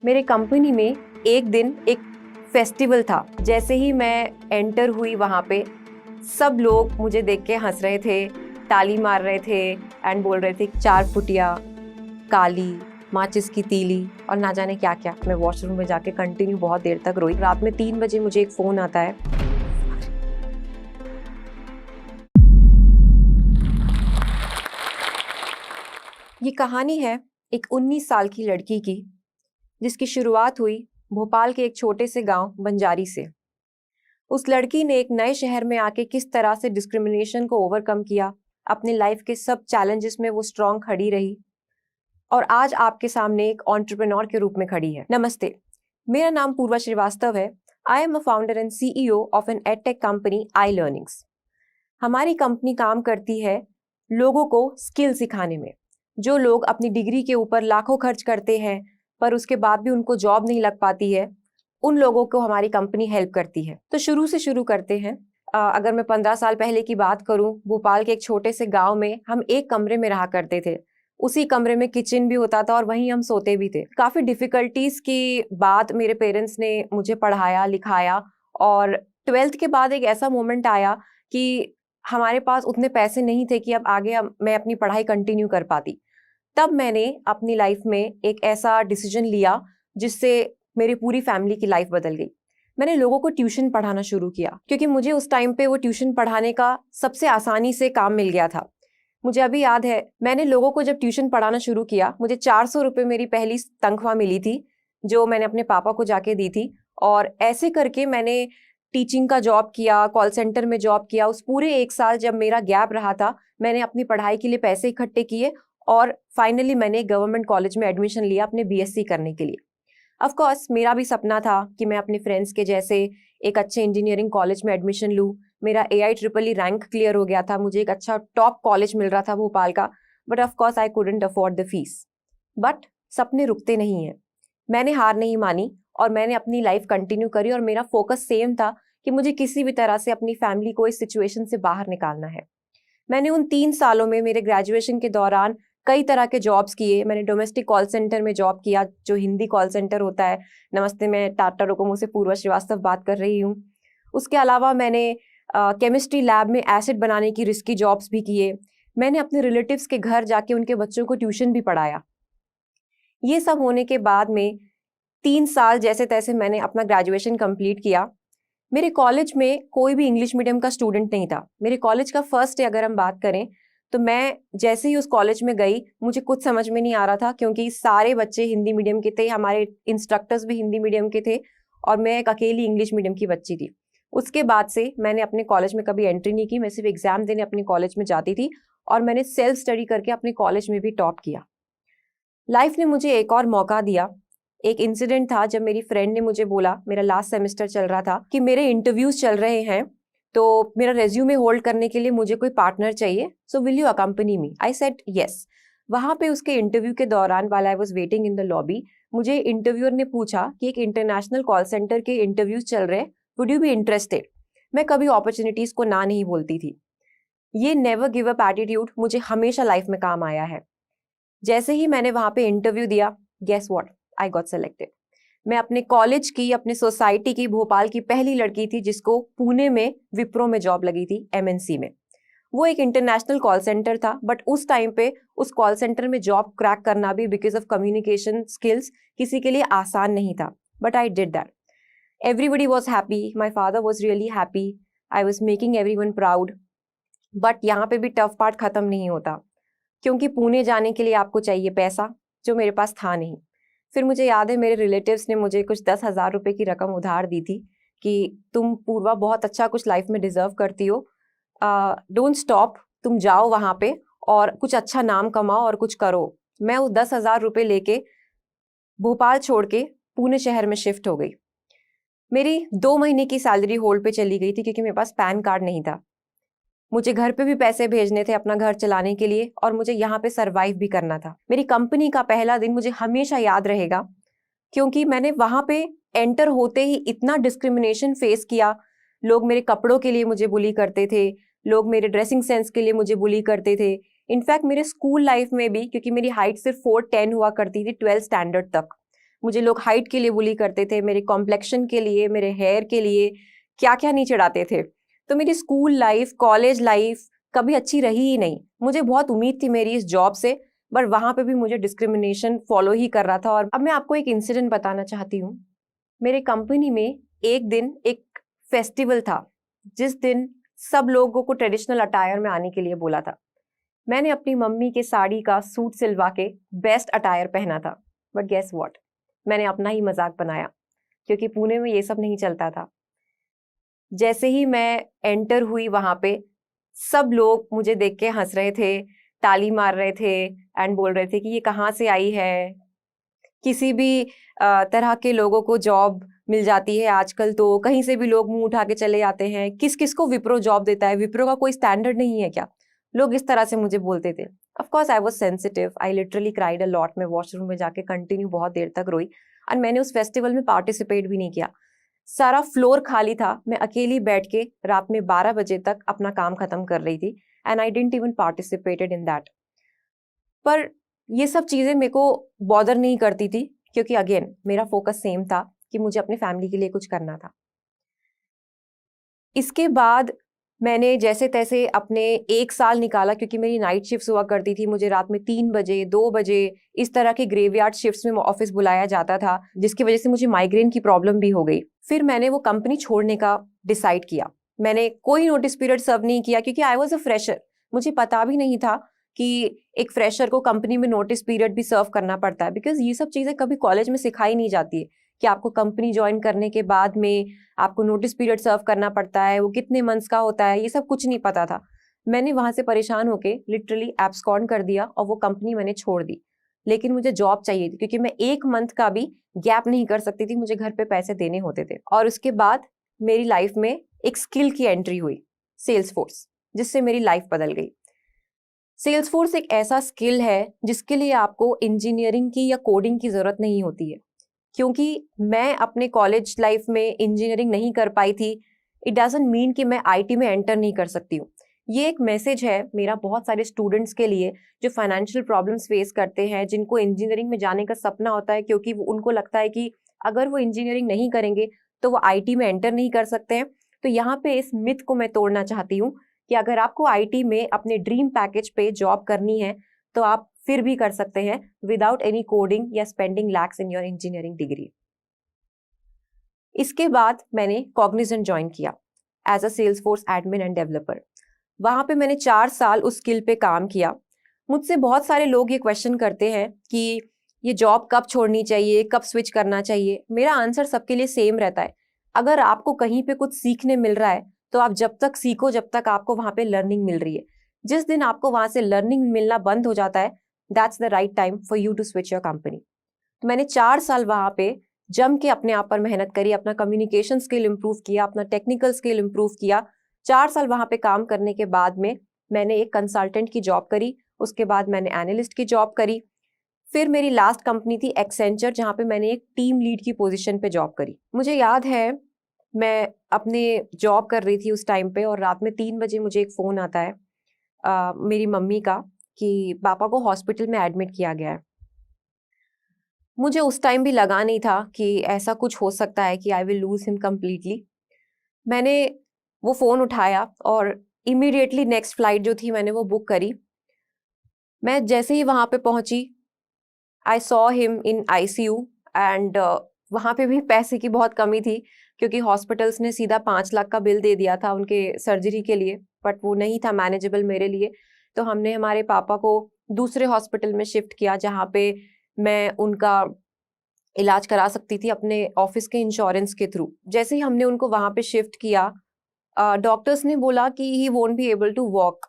मेरे कंपनी में एक दिन एक फेस्टिवल था। जैसे ही मैं एंटर हुई वहाँ पे सब लोग मुझे देख के हंस रहे थे, ताली मार रहे थे एंड बोल रहे थे 4 फुटिया, काली, माचिस की तीली और ना जाने क्या क्या। मैं वॉशरूम में जाके कंटिन्यू बहुत देर तक रोई। रात में 3 बजे मुझे एक फ़ोन आता है। ये कहानी है एक 19 साल की लड़की की, जिसकी शुरुआत हुई भोपाल के एक छोटे से गांव बंजारी से। उस लड़की ने एक नए शहर में आके किस तरह से डिस्क्रिमिनेशन को ओवरकम किया, अपने लाइफ के सब चैलेंजेस में वो स्ट्रांग खड़ी रही और आज आपके सामने एक एंटरप्रेन्योर के रूप में खड़ी है। नमस्ते, मेरा नाम पूर्वा श्रीवास्तव है। I am a founder and CEO of an edtech company I learnings. हमारी कंपनी काम करती है लोगों को स्किल सिखाने में। जो लोग अपनी डिग्री के ऊपर लाखों खर्च करते हैं पर उसके बाद भी उनको जॉब नहीं लग पाती है, उन लोगों को हमारी कंपनी हेल्प करती है। तो शुरू से शुरू करते हैं। अगर मैं 15 साल पहले की बात करूं, भोपाल के एक छोटे से गांव में हम एक कमरे में रहा करते थे। उसी कमरे में किचन भी होता था और वहीं हम सोते भी थे। काफी डिफिकल्टीज के बाद मेरे पेरेंट्स ने मुझे पढ़ाया लिखाया और 12th के बाद एक ऐसा मोमेंट आया कि हमारे पास उतने पैसे नहीं थे कि अब आगे मैं अपनी पढ़ाई कंटिन्यू कर पाती। तब मैंने अपनी लाइफ में एक ऐसा डिसीजन लिया जिससे मेरी पूरी फैमिली की लाइफ बदल गई। मैंने लोगों को ट्यूशन पढ़ाना शुरू किया क्योंकि मुझे उस टाइम पे वो ट्यूशन पढ़ाने का सबसे आसानी से काम मिल गया था। मुझे अभी याद है, मैंने लोगों को जब ट्यूशन पढ़ाना शुरू किया, मुझे 400 रुपये मेरी पहली तनख्वाह मिली थी जो मैंने अपने पापा को जाके दी थी। और ऐसे करके मैंने टीचिंग का जॉब किया, कॉल सेंटर में जॉब किया। उस पूरे 1 साल जब मेरा गैप रहा था, मैंने अपनी पढ़ाई के लिए पैसे इकट्ठे किए और फाइनली मैंने गवर्नमेंट कॉलेज में एडमिशन लिया अपने BSc करने के लिए। ऑफ कोर्स मेरा भी सपना था कि मैं अपने फ्रेंड्स के जैसे एक अच्छे इंजीनियरिंग कॉलेज में एडमिशन लूँ। मेरा AIEEE रैंक क्लियर हो गया था, मुझे एक अच्छा टॉप कॉलेज मिल रहा था भोपाल का। But of course I couldn't afford the fees. But सपने रुकते नहीं हैं। मैंने हार नहीं मानी और मैंने अपनी लाइफ कंटिन्यू करी और मेरा फोकस सेम था कि मुझे किसी भी तरह से अपनी फैमिली को इस सिचुएशन से बाहर निकालना है। मैंने उन 3 सालों में मेरे ग्रेजुएशन के दौरान कई तरह के जॉब्स किए। मैंने डोमेस्टिक कॉल सेंटर में जॉब किया, जो हिंदी कॉल सेंटर होता है। नमस्ते, मैं टाटा डोकोमो से पूर्वा श्रीवास्तव बात कर रही हूँ। उसके अलावा मैंने केमिस्ट्री लैब में एसिड बनाने की रिस्की जॉब्स भी किए। मैंने अपने रिलेटिव्स के घर जाके उनके बच्चों को ट्यूशन भी पढ़ाया। ये सब होने के बाद में 3 साल जैसे तैसे मैंने अपना ग्रेजुएशन कंप्लीट किया। मेरे कॉलेज में कोई भी इंग्लिश मीडियम का स्टूडेंट नहीं था। मेरे कॉलेज का फर्स्ट डे अगर हम बात करें तो मैं जैसे ही उस कॉलेज में गई, मुझे कुछ समझ में नहीं आ रहा था क्योंकि सारे बच्चे हिंदी मीडियम के थे, हमारे इंस्ट्रक्टर्स भी हिंदी मीडियम के थे और मैं एक अकेली इंग्लिश मीडियम की बच्ची थी। उसके बाद से मैंने अपने कॉलेज में कभी एंट्री नहीं की। मैं सिर्फ एग्जाम देने अपने कॉलेज में जाती थी और मैंने सेल्फ स्टडी करके अपने कॉलेज में भी टॉप किया। लाइफ ने मुझे एक और मौका दिया। एक इंसिडेंट था जब मेरी फ्रेंड ने मुझे बोला, मेरा लास्ट सेमेस्टर चल रहा था, कि मेरे इंटरव्यूज चल रहे हैं तो मेरा रेज्यूमे होल्ड करने के लिए मुझे कोई पार्टनर चाहिए, so will you accompany me. I said yes. वहां पे उसके इंटरव्यू के दौरान while I was waiting in the lobby, मुझे इंटरव्यूअर ने पूछा कि एक इंटरनेशनल कॉल सेंटर के इंटरव्यूज चल रहे हैं, वुड यू बी इंटरेस्टेड। मैं कभी अपॉर्चुनिटीज को ना नहीं बोलती थी। ये नेवर गिव अप एटीट्यूड मुझे हमेशा लाइफ में काम आया है। जैसे ही मैंने वहां पे इंटरव्यू दिया, guess what, I got selected. मैं अपने कॉलेज की, अपने सोसाइटी की, भोपाल की पहली लड़की थी जिसको पुणे में विप्रो में जॉब लगी थी, MNC में। वो एक इंटरनेशनल कॉल सेंटर था, बट उस टाइम पे उस कॉल सेंटर में जॉब क्रैक करना भी बिकॉज ऑफ कम्युनिकेशन स्किल्स किसी के लिए आसान नहीं था। But I did that. Everybody was happy, my father was really happy, I was making everyone proud. But यहाँ पे भी टफ पार्ट खत्म नहीं होता, क्योंकि पुणे जाने के लिए आपको चाहिए पैसा, जो मेरे पास था नहीं। फिर मुझे याद है मेरे रिलेटिव्स ने मुझे कुछ 10,000 रुपए की रकम उधार दी थी कि तुम पूर्वा बहुत अच्छा कुछ लाइफ में डिजर्व करती हो, डोंट स्टॉप, तुम जाओ वहां पे और कुछ अच्छा नाम कमाओ और कुछ करो। मैं वो 10,000 रुपए लेके भोपाल छोड़ के पुणे शहर में शिफ्ट हो गई। मेरी 2 महीने की सैलरी होल्ड पे चली गई थी क्योंकि मेरे पास पैन कार्ड नहीं था। मुझे घर पे भी पैसे भेजने थे अपना घर चलाने के लिए और मुझे यहाँ पे सरवाइव भी करना था। मेरी कंपनी का पहला दिन मुझे हमेशा याद रहेगा क्योंकि मैंने वहां पे एंटर होते ही इतना डिस्क्रिमिनेशन फेस किया। लोग मेरे कपड़ों के लिए मुझे बुली करते थे, लोग मेरे ड्रेसिंग सेंस के लिए मुझे बुली करते थे। इनफैक्ट मेरे स्कूल लाइफ में भी, क्योंकि मेरी हाइट सिर्फ 4'10" हुआ करती थी 12th स्टैंडर्ड तक, मुझे लोग हाइट के लिए बुली करते थे, मेरे कॉम्प्लेक्शन के लिए, मेरे हेयर के लिए, क्या क्या नहीं चिढ़ाते थे। तो मेरी स्कूल लाइफ, कॉलेज लाइफ कभी अच्छी रही ही नहीं। मुझे बहुत उम्मीद थी मेरी इस जॉब से, बट वहां पे भी मुझे डिस्क्रिमिनेशन फॉलो ही कर रहा था। और अब मैं आपको एक इंसिडेंट बताना चाहती हूँ। मेरे कंपनी में एक दिन एक फेस्टिवल था, जिस दिन सब लोगों को ट्रेडिशनल अटायर में आने के लिए बोला था। मैंने अपनी मम्मी के साड़ी का सूट सिलवा के बेस्ट अटायर पहना था, बट गेस व्हाट, मैंने अपना ही मजाक बनाया, क्योंकि पुणे में ये सब नहीं चलता था। जैसे ही मैं एंटर हुई वहां पे, सब लोग मुझे देख के हंस रहे थे, ताली मार रहे थे एंड बोल रहे थे कि ये कहाँ से आई है। किसी भी तरह के लोगों को जॉब मिल जाती है आजकल, तो कहीं से भी लोग मुंह उठा के चले जाते हैं। किस किस को विप्रो जॉब देता है, विप्रो का कोई स्टैंडर्ड नहीं है क्या? लोग इस तरह से मुझे बोलते थे। Of course I was sensitive, I literally cried a lot. मैं वॉशरूम में जाके कंटिन्यू बहुत देर तक रोई, और मैंने उस फेस्टिवल में पार्टिसिपेट भी नहीं किया। सारा फ्लोर खाली था, मैं अकेली बैठ के रात में 12 बजे तक अपना काम खत्म कर रही थी, and I didn't even participated in that. पर ये सब चीजें मेरे को बॉदर नहीं करती थी, क्योंकि अगेन मेरा फोकस सेम था कि मुझे अपने फैमिली के लिए कुछ करना था। इसके बाद मैंने जैसे तैसे अपने 1 साल निकाला, क्योंकि मेरी नाइट शिफ्ट हुआ करती थी। मुझे रात में 3 बजे, 2 बजे इस तरह के ग्रेवयार्ड शिफ्ट्स में ऑफिस बुलाया जाता था, जिसकी वजह से मुझे माइग्रेन की प्रॉब्लम भी हो गई। फिर मैंने वो कंपनी छोड़ने का डिसाइड किया। मैंने कोई नोटिस पीरियड सर्व नहीं किया, क्योंकि आई वॉज अ फ्रेशर। मुझे पता भी नहीं था कि एक फ्रेशर को कंपनी में नोटिस पीरियड भी सर्व करना पड़ता है, बिकॉज ये सब चीजें कभी कॉलेज में सिखाई नहीं जाती है कि आपको कंपनी ज्वाइन करने के बाद में आपको नोटिस पीरियड सर्व करना पड़ता है, वो कितने मंथ्स का होता है, ये सब कुछ नहीं पता था। मैंने वहां से परेशान होके लिटरली एब्सकॉन्ड कर दिया और वो कंपनी मैंने छोड़ दी। लेकिन मुझे जॉब चाहिए थी, क्योंकि मैं 1 मंथ का भी गैप नहीं कर सकती थी, मुझे घर पे पैसे देने होते थे। और उसके बाद मेरी लाइफ में एक स्किल की एंट्री हुई, सेल्स फोर्स, जिससे मेरी लाइफ बदल गई। सेल्स फोर्स एक ऐसा स्किल है जिसके लिए आपको इंजीनियरिंग की या कोडिंग की जरूरत नहीं होती है। क्योंकि मैं अपने कॉलेज लाइफ में इंजीनियरिंग नहीं कर पाई थी, इट डजंट मीन कि मैं आईटी में एंटर नहीं कर सकती हूँ। ये एक मैसेज है मेरा बहुत सारे स्टूडेंट्स के लिए, जो फाइनेंशियल प्रॉब्लम्स फेस करते हैं, जिनको इंजीनियरिंग में जाने का सपना होता है, क्योंकि उनको लगता है कि अगर वो इंजीनियरिंग नहीं करेंगे तो वो आईटी में एंटर नहीं कर सकते हैं। तो यहाँ पे इस मिथ को मैं तोड़ना चाहती हूँ कि अगर आपको आईटी में अपने ड्रीम पैकेज पे जॉब करनी है तो आप फिर भी कर सकते हैं विदाउट एनी कोडिंग या spending lakhs in your engineering degree. इसके बाद मैंने कॉग्निजेंट ज्वाइन किया as a Salesforce admin and developer. वहां पे मैंने 4 साल उस स्किल पे काम किया। मुझसे बहुत सारे लोग ये क्वेश्चन करते हैं कि ये जॉब कब छोड़नी चाहिए, कब स्विच करना चाहिए। मेरा आंसर सबके लिए सेम रहता है। अगर आपको कहीं पे कुछ सीखने मिल रहा है तो आप जब तक सीखो, जब तक आपको वहां पे लर्निंग मिल रही है। जिस दिन आपको वहां से लर्निंग मिलना बंद हो जाता है, that's the right time for you to switch your company. तो मैंने 4 साल वहां पे जम के अपने आप पर मेहनत करी, अपना कम्युनिकेशन स्किल इंप्रूव किया, अपना टेक्निकल स्किल इंप्रूव किया। 4 साल वहां पे काम करने के बाद में मैंने एक कंसल्टेंट की जॉब करी, उसके बाद मैंने एनालिस्ट की जॉब करी। फिर मेरी लास्ट कंपनी थी एक्सेंचर, जहां पे मैंने एक टीम लीड की पोजीशन पे जॉब करी। मुझे याद है मैं अपने जॉब कर रही थी उस टाइम पे, और रात में 3 बजे मुझे एक फोन आता है मेरी मम्मी का कि पापा को हॉस्पिटल में एडमिट किया गया है। मुझे उस टाइम भी लगा नहीं था कि ऐसा कुछ हो सकता है कि I will lose him completely. मैंने वो फोन उठाया और इमीडिएटली नेक्स्ट फ्लाइट जो थी मैंने वो बुक करी। मैं जैसे ही वहां पे पहुंची, I saw him in ICU, and वहां पे भी पैसे की बहुत कमी थी, क्योंकि हॉस्पिटल्स ने सीधा 5 लाख का बिल दे दिया था उनके सर्जरी के लिए, बट वो नहीं था मैनेजेबल मेरे लिए। तो हमने हमारे पापा को दूसरे हॉस्पिटल में शिफ्ट किया, जहाँ पे मैं उनका इलाज करा सकती थी अपने ऑफिस के इंश्योरेंस के थ्रू। जैसे ही हमने उनको वहां पे शिफ्ट किया, डॉक्टर्स ने बोला कि he won't be able to walk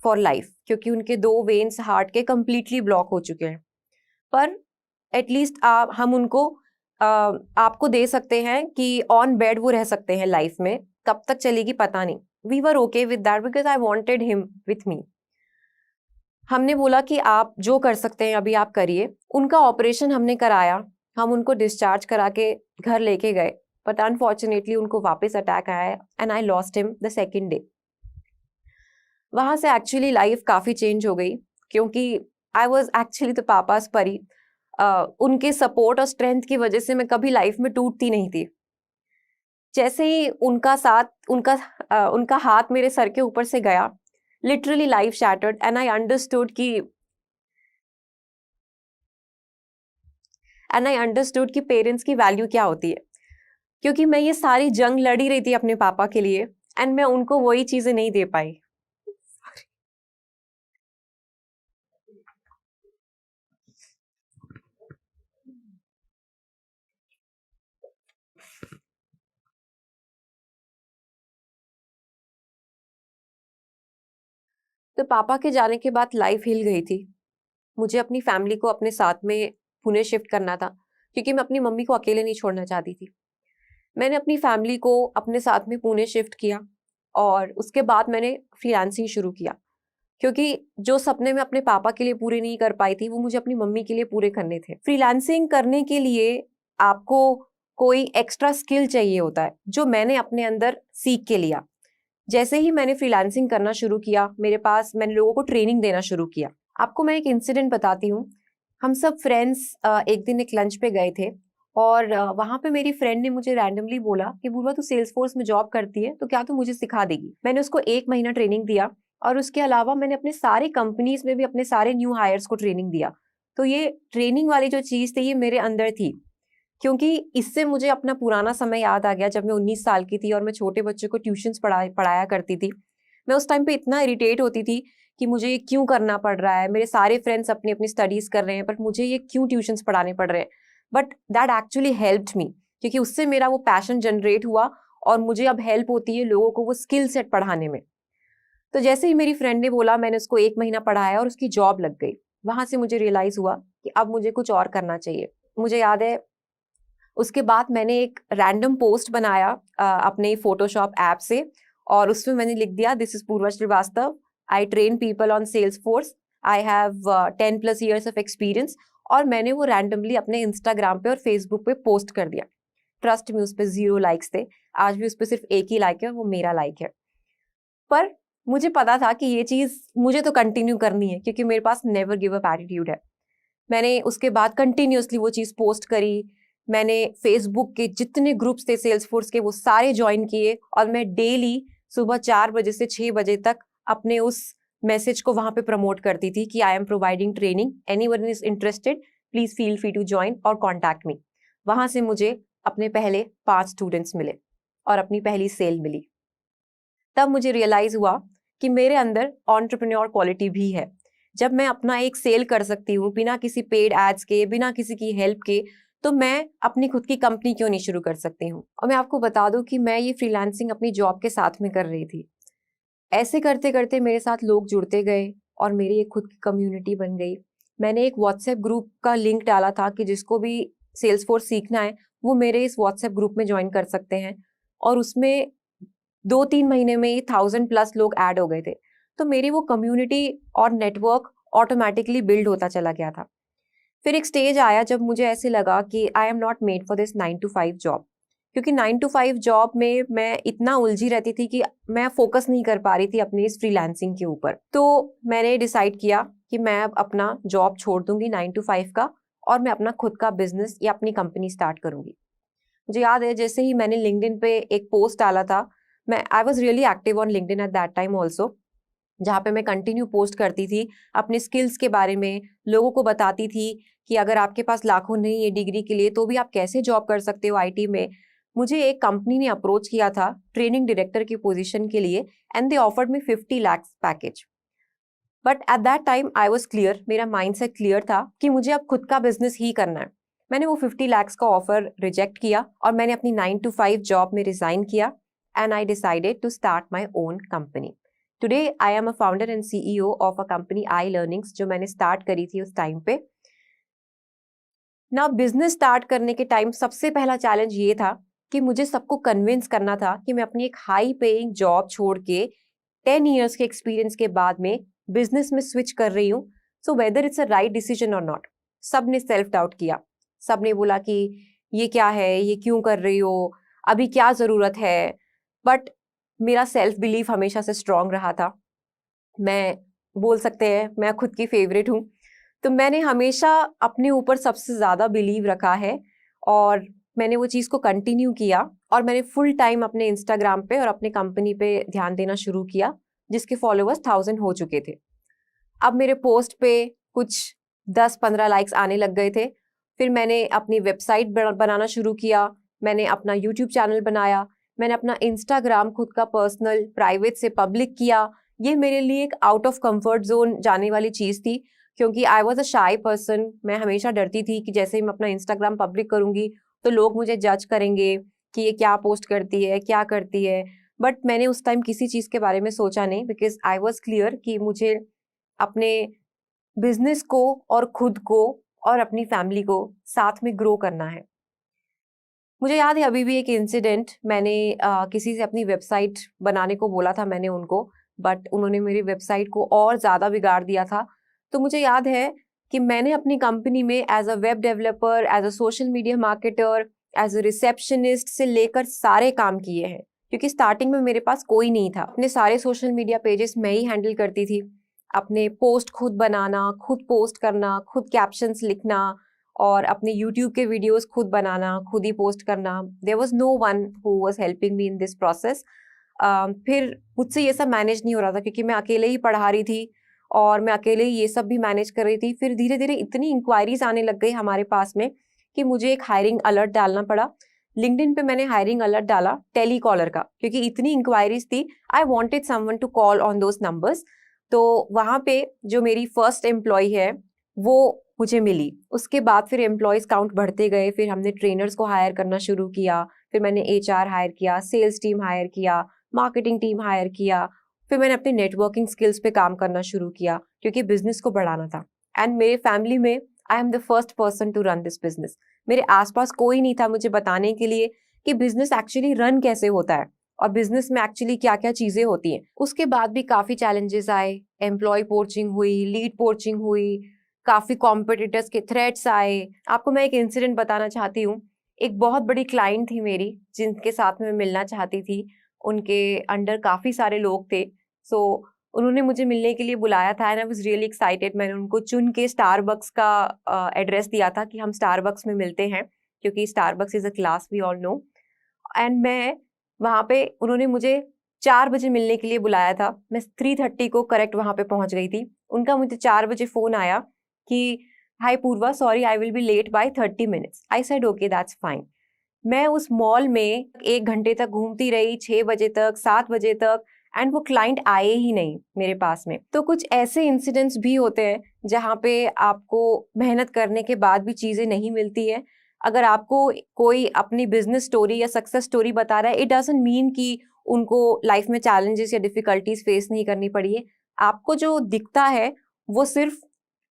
for life, क्योंकि उनके 2 वेन्स हार्ट के कंप्लीटली ब्लॉक हो चुके हैं। पर एटलीस्ट हम उनको आपको दे सकते हैं कि ऑन बेड वो रह सकते हैं लाइफ में। कब तक चलेगी पता नहीं। We were okay with that because I wanted him with me. हमने बोला कि आप जो कर सकते हैं अभी आप करिए। उनका ऑपरेशन हमने कराया, हम उनको डिस्चार्ज करा के घर लेके गए, बट अनफॉर्चुनेटली उनको वापस अटैक आया and I lost him the second day. वहां से एक्चुअली लाइफ काफी चेंज हो गई, क्योंकि I was actually the papa's परी। उनके सपोर्ट और स्ट्रेंथ की वजह से मैं कभी लाइफ में टूटती नहीं थी। जैसे ही उनका हाथ मेरे सर के ऊपर से गया, literally life shattered and I understood कि पेरेंट्स की वैल्यू क्या होती है, क्योंकि मैं ये सारी जंग लड़ी रही थी अपने पापा के लिए एंड मैं उनको वही चीजें नहीं दे पाई। तो पापा के जाने के बाद लाइफ हिल गई थी। मुझे अपनी फैमिली को अपने साथ में पुणे शिफ्ट करना था, क्योंकि मैं अपनी मम्मी को अकेले नहीं छोड़ना चाहती थी। मैंने अपनी फैमिली को अपने साथ में पुणे शिफ्ट किया और उसके बाद मैंने फ्रीलांसिंग शुरू किया, क्योंकि जो सपने मैं अपने पापा के लिए पूरे नहीं कर पाई थी वो मुझे अपनी मम्मी के लिए पूरे करने थे। फ्रीलांसिंग करने के लिए आपको कोई एक्स्ट्रा स्किल चाहिए होता है, जो मैंने अपने अंदर सीख के लिया। जैसे ही मैंने फ्रीलांसिंग करना शुरू किया, मैंने लोगों को ट्रेनिंग देना शुरू किया। आपको मैं एक इंसिडेंट बताती हूँ। हम सब फ्रेंड्स एक दिन एक लंच पे गए थे और वहां पे मेरी फ्रेंड ने मुझे रैंडमली बोला कि पूर्वा तू सेल्स फोर्स में जॉब करती है तो क्या तू मुझे सिखा देगी। मैंने उसको 1 महीना ट्रेनिंग दिया और उसके अलावा मैंने अपने सारे कंपनीज में भी अपने सारे न्यू हायर्स को ट्रेनिंग दिया। तो ये ट्रेनिंग वाली जो चीज थी ये मेरे अंदर थी, क्योंकि इससे मुझे अपना पुराना समय याद आ गया जब मैं 19 साल की थी और मैं छोटे बच्चों को ट्यूशंस पढ़ाया करती थी। मैं उस टाइम पे इतना इरिटेट होती थी कि मुझे ये क्यों करना पड़ रहा है, मेरे सारे फ्रेंड्स अपनी अपनी स्टडीज कर रहे हैं बट मुझे ये क्यों ट्यूशंस पढ़ाने पड़ रहे हैं। But that actually helped me, क्योंकि उससे मेरा वो पैशन जनरेट हुआ और मुझे अब हेल्प होती है लोगों को वो स्किल सेट पढ़ाने में। तो जैसे ही मेरी फ्रेंड ने बोला, मैंने उसको 1 महीना पढ़ाया और उसकी जॉब लग गई। वहां से मुझे रियलाइज हुआ कि अब मुझे कुछ और करना चाहिए। मुझे याद है उसके बाद मैंने एक रैंडम पोस्ट बनाया अपने फोटोशॉप ऐप से और उसमें मैंने लिख दिया, this is Purva Srivastava, I train people on Salesforce, I have 10+ years of experience. और मैंने वो रैंडमली अपने इंस्टाग्राम पे और फेसबुक पे पोस्ट कर दिया। ट्रस्ट में उस पर 0 लाइक्स थे, आज भी उस पर सिर्फ एक ही लाइक है, वो मेरा लाइक है। पर मुझे पता था कि ये चीज मुझे तो कंटिन्यू करनी है, क्योंकि मेरे पास नेवर गिव अप एटीट्यूड है। मैंने उसके बाद कंटिन्यूअसली वो चीज पोस्ट करी। मैंने फेसबुक के जितने ग्रुप्स थे सेल्स फोर्स के वो सारे ज्वाइन किए और मैं डेली सुबह 4 बजे से 6 बजे तक अपने उस मैसेज को वहां पे प्रमोट करती थी कि I am providing training, anyone is interested please feel free to join और कॉन्टैक्ट मी। वहां से मुझे अपने पहले 5 स्टूडेंट्स मिले और अपनी पहली सेल मिली। तब मुझे रियलाइज हुआ कि मेरे अंदर एंटरप्रेन्योर क्वालिटी भी है। जब मैं अपना एक सेल कर सकती हूँ बिना किसी पेड एड्स के, बिना किसी की हेल्प के, तो मैं अपनी खुद की कंपनी क्यों नहीं शुरू कर सकती हूँ। और मैं आपको बता दूं कि मैं ये फ्रीलांसिंग अपनी जॉब के साथ में कर रही थी। ऐसे करते करते मेरे साथ लोग जुड़ते गए और मेरी एक खुद की कम्युनिटी बन गई। मैंने एक व्हाट्सएप ग्रुप का लिंक डाला था कि जिसको भी सेल्स फोर्स सीखना है वो मेरे इस व्हाट्सएप ग्रुप में ज्वाइन कर सकते हैं। और उसमें 2-3 महीने में ही 1000+ लोग ऐड हो गए थे। तो मेरी वो कम्युनिटी और नेटवर्क ऑटोमेटिकली बिल्ड होता चला गया था। फिर एक स्टेज आया जब मुझे ऐसे लगा कि I am not made for this 9 to 5 job, क्योंकि 9 to 5 जॉब में मैं इतना उलझी रहती थी कि मैं फोकस नहीं कर पा रही थी अपनी इस फ्रीलांसिंग के ऊपर। तो मैंने डिसाइड किया कि मैं अब अपना जॉब छोड़ दूंगी 9 to 5 का और मैं अपना खुद का बिजनेस या अपनी कंपनी स्टार्ट करूंगी। मुझे याद है जैसे ही मैंने लिंक्डइन पे एक पोस्ट डाला था, I was really active on LinkedIn at that time also, जहाँ पे मैं कंटिन्यू पोस्ट करती थी अपने स्किल्स के बारे में, लोगों को बताती थी कि अगर आपके पास लाखों नहीं है डिग्री के लिए तो भी आप कैसे जॉब कर सकते हो आईटी में। मुझे एक कंपनी ने अप्रोच किया था ट्रेनिंग डायरेक्टर की पोजीशन के लिए and they offered me 50 lakhs package. But at that time I was clear, मेरा माइंड सेट क्लियर था कि मुझे अब खुद का बिजनेस ही करना है। मैंने वो 50 lakhs का ऑफर रिजेक्ट किया और मैंने अपनी 9 to 5 जॉब में रिजाइन किया and I decided to start my own company. Today I am a founder and CEO of a company I learnings, जो मैंने स्टार्ट करी थी उस टाइम पे। ना बिजनेस स्टार्ट करने के टाइम सबसे पहला चैलेंज ये था कि मुझे सबको कन्विंस करना था कि मैं अपनी एक हाई पेइंग जॉब छोड़ के 10 years के एक्सपीरियंस के बाद में बिजनेस में स्विच कर रही हूँ, so whether it's a right decision और नॉट। सबने सेल्फ डाउट किया, सबने बोला कि ये क्या है, ये क्यों कर रही हो, अभी क्या जरूरत है। बट मेरा सेल्फ बिलीफ हमेशा से स्ट्रांग रहा था। मैं बोल सकते हैं मैं खुद की फेवरेट हूँ, तो मैंने हमेशा अपने ऊपर सबसे ज़्यादा बिलीव रखा है और मैंने वो चीज़ को कंटिन्यू किया और मैंने फुल टाइम अपने इंस्टाग्राम पे और अपने कंपनी पे ध्यान देना शुरू किया, जिसके फॉलोअर्स 1000 हो चुके थे। अब मेरे पोस्ट पे कुछ 10-15 लाइक्स आने लग गए थे। फिर मैंने अपनी वेबसाइट बनाना शुरू किया, मैंने अपना यूट्यूब चैनल बनाया, मैंने अपना इंस्टाग्राम खुद का पर्सनल प्राइवेट से पब्लिक किया। ये मेरे लिए एक आउट ऑफ कंफर्ट जोन जाने वाली चीज़ थी, क्योंकि आई वॉज अ शाई पर्सन। मैं हमेशा डरती थी कि जैसे ही मैं अपना इंस्टाग्राम पब्लिक करूंगी तो लोग मुझे जज करेंगे कि ये क्या पोस्ट करती है, क्या करती है। बट मैंने उस टाइम किसी चीज़ के बारे में सोचा नहीं, बिकॉज आई वॉज क्लियर कि मुझे अपने बिजनेस को और खुद को और अपनी फैमिली को साथ में ग्रो करना है। मुझे याद है अभी भी एक इंसिडेंट, मैंने किसी से अपनी वेबसाइट बनाने को बोला था मैंने उनको, बट उन्होंने मेरी वेबसाइट को और ज़्यादा बिगाड़ दिया था। तो मुझे याद है कि मैंने अपनी कंपनी में as a web developer, as a social media marketer, as a receptionist से लेकर सारे काम किए हैं, क्योंकि स्टार्टिंग में मेरे पास कोई नहीं था। अपने सारे सोशल मीडिया पेजेस मैं ही हैंडल करती थी, अपने पोस्ट खुद बनाना, खुद पोस्ट करना, खुद कैप्शंस लिखना और अपने यूट्यूब के वीडियोस खुद बनाना, खुद ही पोस्ट करना। There was no one who was helping me in this process. फिर मुझसे ये सब मैनेज नहीं हो रहा था, क्योंकि मैं अकेले ही पढ़ा रही थी और मैं अकेले ही ये सब भी मैनेज कर रही थी। फिर धीरे धीरे इतनी इंक्वायरीज आने लग गई हमारे पास में कि मुझे एक हायरिंग अलर्ट डालना पड़ा। लिंक्डइन पे मैंने हायरिंग अलर्ट डाला टेलीकॉलर का, क्योंकि इतनी इंक्वायरीज थी। I wanted someone to call on those numbers. तो वहाँ पे जो मेरी फर्स्ट एम्प्लॉय है वो मुझे मिली। उसके बाद फिर एम्प्लॉयज काउंट बढ़ते गए, फिर हमने ट्रेनर्स को हायर करना शुरू किया, फिर मैंने एचआर हायर किया, सेल्स टीम हायर किया, मार्केटिंग टीम हायर किया। फिर मैंने अपने नेटवर्किंग स्किल्स पे काम करना शुरू किया, क्योंकि बिजनेस को बढ़ाना था। एंड मेरे फैमिली में I am the first person to run this business. मेरे आसपास कोई नहीं था मुझे बताने के लिए कि बिजनेस एक्चुअली रन कैसे होता है और बिजनेस में एक्चुअली क्या क्या चीजें होती हैं। उसके बाद भी काफी चैलेंजेस आए, एम्प्लॉय पोचिंग हुई, लीड पोचिंग हुई, काफी कॉम्पिटिटर्स के थ्रेट्स आए। आपको मैं एक इंसिडेंट बताना चाहती हूँ। एक बहुत बड़ी क्लाइंट थी मेरी, जिनके साथ में मिलना चाहती थी। उनके अंडर काफी सारे लोग थे, सो उन्होंने मुझे मिलने के लिए बुलाया था and I was really excited. मैंने उनको चुन के स्टारबक्स का एड्रेस दिया था कि हम स्टारबक्स में मिलते हैं, क्योंकि Starbucks is a class we all know. And मैं वहाँ पे, उन्होंने मुझे 4 बजे मिलने के लिए बुलाया था। मैं 3:30 को करेक्ट वहाँ पे पहुँच गई थी। उनका मुझे 4 बजे फोन आया कि hi Purva, sorry I will be late by 30 minutes. I said okay that's fine. मैं उस मॉल में 1 घंटे तक घूमती रही, 6 बजे तक, 7 बजे तक, एंड वो क्लाइंट आए ही नहीं मेरे पास में। तो कुछ ऐसे इंसिडेंट्स भी होते हैं जहाँ पे आपको मेहनत करने के बाद भी चीजें नहीं मिलती है। अगर आपको कोई अपनी बिजनेस स्टोरी या सक्सेस स्टोरी बता रहा है, इट डजंट मीन कि उनको लाइफ में चैलेंजेस या डिफिकल्टीज फेस नहीं करनी पड़ी है। आपको जो दिखता है वो सिर्फ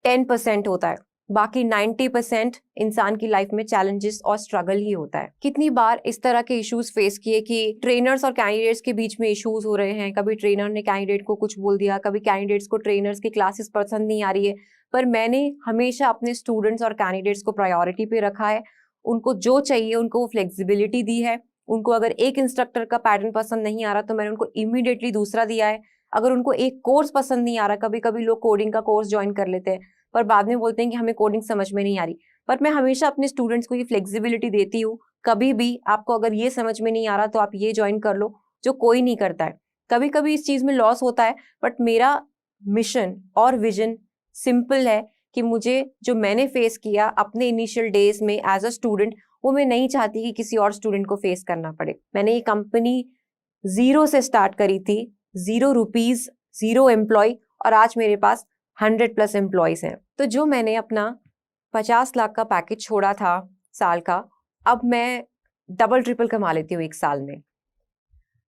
10% होता है, बाकी 90% इंसान की लाइफ में चैलेंजेस और स्ट्रगल ही होता है। कितनी बार इस तरह के इश्यूज फेस किए कि ट्रेनर्स और कैंडिडेट्स के बीच में इश्यूज हो रहे हैं। कभी ट्रेनर ने कैंडिडेट को कुछ बोल दिया, कभी कैंडिडेट्स को ट्रेनर्स की क्लासेस पसंद नहीं आ रही है। पर मैंने हमेशा अपने स्टूडेंट्स और कैंडिडेट्स को प्रायोरिटी पे रखा है। उनको जो चाहिए उनको वो फ्लेक्सिबिलिटी दी है। उनको अगर एक इंस्ट्रक्टर का पैटर्न पसंद नहीं आ रहा तो मैंने उनको इमीडिएटली दूसरा दिया है। अगर उनको एक कोर्स पसंद नहीं आ रहा, कभी कभी लोग कोडिंग का कोर्स ज्वाइन कर लेते हैं पर बाद में बोलते हैं कि हमें कोडिंग समझ में नहीं आ रही, पर मैं हमेशा अपने स्टूडेंट्स को ये फ्लेक्सिबिलिटी देती हूँ। कभी भी आपको अगर ये समझ में नहीं आ रहा तो आप ये ज्वाइन कर लो, जो कोई नहीं करता है। कभी कभी इस चीज में लॉस होता है, बट मेरा मिशन और विजन सिंपल है कि मुझे जो मैंने फेस किया अपने इनिशियल डेज में एज अ स्टूडेंट, वो मैं नहीं चाहती कि किसी और स्टूडेंट को फेस करना पड़े। मैंने ये कंपनी 0 से स्टार्ट करी थी, 0 रुपीज, 0 एम्प्लॉय, और आज मेरे पास 100+ एम्प्लॉयज हैं। तो जो मैंने अपना 50 लाख का पैकेज छोड़ा था साल का, अब मैं डबल ट्रिपल कमा लेती हूँ एक साल में।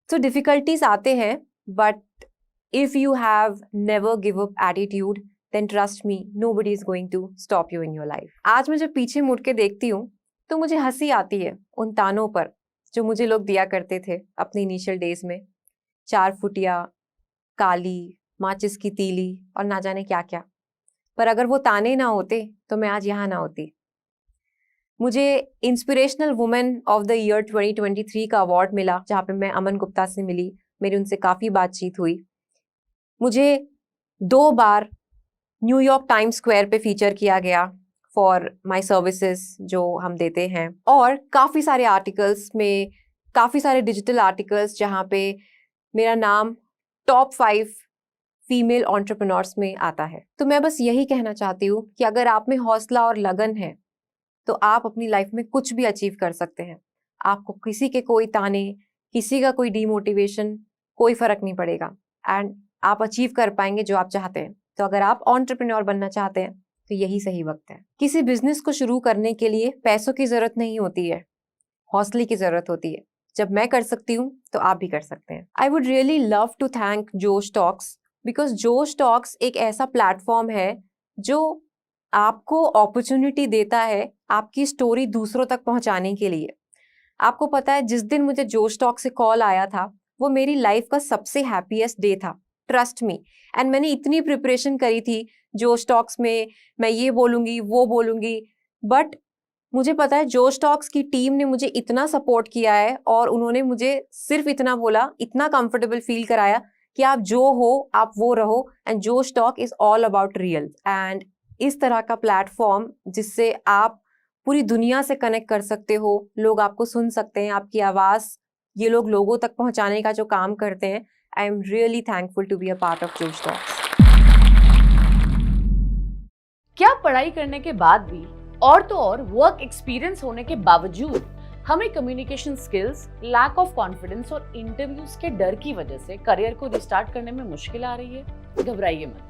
तो डिफिकल्टीज आते हैं, but if you have never give up attitude, then trust me, nobody is going to stop you in your life. आज मैं जब पीछे मुड़ के देखती हूँ तो मुझे हंसी आती है उन तानों पर जो मुझे लोग दिया करते थे अपने इनिशियल डेज में। 4 फुटिया, काली, माचिस की तीली और ना जाने क्या क्या। पर अगर वो ताने ना होते तो मैं आज यहाँ ना होती। मुझे inspirational women of the year 2023 का अवार्ड मिला, जहाँ पे मैं अमन गुप्ता से मिली। मेरी उनसे काफी बातचीत हुई। मुझे 2 बार New York times square pay feature किया गया फॉर माय सर्विसेज जो हम देते हैं, और काफ़ी सारे आर्टिकल्स में, काफ़ी सारे डिजिटल आर्टिकल्स जहाँ पे मेरा नाम टॉप 5 फीमेल एंटरप्रेन्योर्स में आता है। तो मैं बस यही कहना चाहती हूँ कि अगर आप में हौसला और लगन है तो आप अपनी लाइफ में कुछ भी अचीव कर सकते हैं। आपको किसी के कोई ताने, किसी का कोई डीमोटिवेशन, कोई फर्क नहीं पड़ेगा, एंड आप अचीव कर पाएंगे जो आप चाहते हैं। तो अगर आप एंटरप्रेन्योर बनना चाहते हैं तो यही सही वक्त है। किसी बिजनेस को शुरू करने के लिए पैसों की जरूरत नहीं होती है, हौसले की जरूरत होती है। जब मैं कर सकती हूँ तो आप भी कर सकते हैं। I would really love to thank Josh Talks, because Josh Talks एक ऐसा प्लेटफॉर्म है जो आपको अपॉर्चुनिटी देता है आपकी स्टोरी दूसरों तक पहुंचाने के लिए। आपको पता है, जिस दिन मुझे जोश टॉक से कॉल आया था वो मेरी लाइफ का सबसे हैप्पीएस्ट डे था, ट्रस्ट मी। एंड मैंने इतनी प्रिपरेशन करी थी जोश टॉक्स में, मैं ये बोलूंगी वो बोलूंगी, बट मुझे पता है जोश टॉक्स की टीम ने मुझे इतना सपोर्ट किया है और उन्होंने मुझे सिर्फ इतना बोला, इतना कंफर्टेबल फील कराया कि आप जो हो आप वो रहो, एंड जोश talk is all about real. And इस तरह का प्लेटफॉर्म जिससे आप पूरी दुनिया से कनेक्ट कर सकते हो, लोग आपको सुन सकते हैं, आपकी आवाज ये लोग लोगों तक पहुंचाने का जो काम करते हैं, I am really thankful to be a part of Josh Talks. क्या पढ़ाई करने के बाद भी और तो और वर्क एक्सपीरियंस होने के बावजूद हमें communication skills, lack of confidence और इंटरव्यूज के डर की वजह से करियर को रिस्टार्ट करने में मुश्किल आ रही है? घबराइए मत।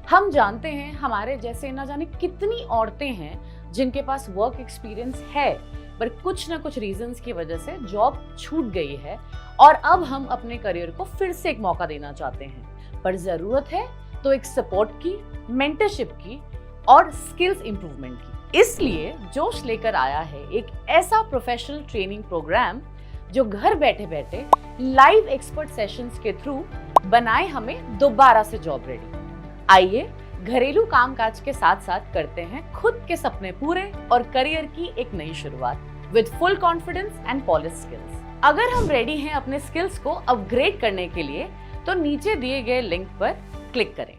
हम जानते हैं हमारे जैसे ना जाने कितनी औरतें हैं जिनके पास वर्क एक्सपीरियंस है पर कुछ ना कुछ रीजंस की वजह से जॉब छूट गई है और अब हम अपने करियर को फिर से एक मौका देना चाहते हैं। पर जरूरत है तो एक सपोर्ट की, मेंटरशिप की और स्किल्स इंप्रूवमेंट की। इसलिए जोश लेकर आया है एक ऐसा प्रोफेशनल ट्रेनिंग प्रोग्राम जो घर बैठे बैठे लाइव एक्सपर्ट सेशंस के थ्रू बनाए हमें दोबारा से जॉब रेडी। आइए घरेलू कामकाज के साथ साथ करते हैं खुद के सपने पूरे और करियर की एक नई शुरुआत with full confidence and polish skills. अगर हम रेडी हैं अपने स्किल्स को अपग्रेड करने के लिए तो नीचे दिए गए लिंक पर क्लिक करें।